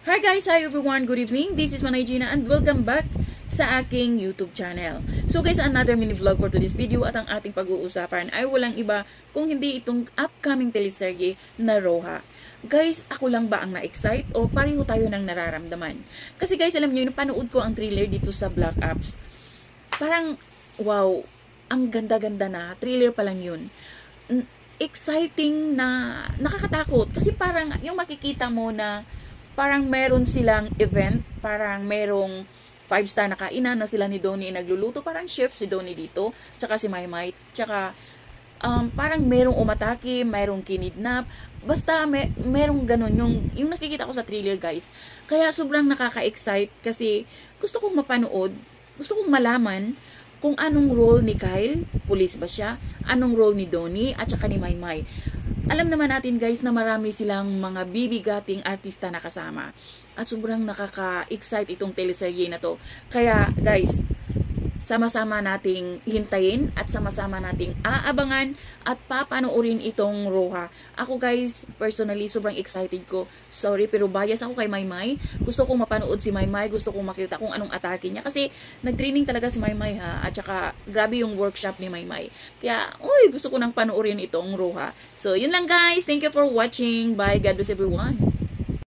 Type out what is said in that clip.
Hi guys! Hi everyone! Good evening! This is Manay Gina and welcome back sa aking YouTube channel. So guys, another mini vlog for today's video at ang ating pag-uusapan ay walang iba kung hindi itong upcoming teleserye na Roja. Guys, ako lang ba ang na-excite o pareho tayo nang nararamdaman? Kasi guys, alam niyo, napanood ko ang thriller dito sa Black Apps. Parang, wow, ang ganda-ganda na. Thriller pa lang yun. Exciting na nakakatakot. Kasi parang yung makikita mo na parang meron silang event, parang merong 5-star na kainan na sila ni Donnie nagluluto, parang chef si Donnie dito, tsaka si Maymay, tsaka parang merong umatake, merong kinidnap, basta merong ganun, yung nakikita ko sa thriller guys. Kaya sobrang nakaka-excite kasi gusto kong mapanood, gusto kong malaman kung anong role ni Kyle, police ba siya, anong role ni Donnie, at saka ni Maymay. Alam naman natin guys na marami silang mga bibigating artista na kasama. At sobrang nakaka-excite itong teleserye na to. Kaya guys, sama-sama nating hintayin at sama-sama nating aabangan at papanoorin itong Roja. Ako guys, personally, sobrang excited ko. Sorry, pero bias ako kay Maymay. Gusto kong mapanood si Maymay. Gusto kong makita kung anong atake niya. Kasi nag-training talaga si Maymay ha. At saka, grabe yung workshop ni Maymay. Kaya, gusto ko nang panoorin itong Roja. So, yun lang guys. Thank you for watching. Bye. God bless everyone.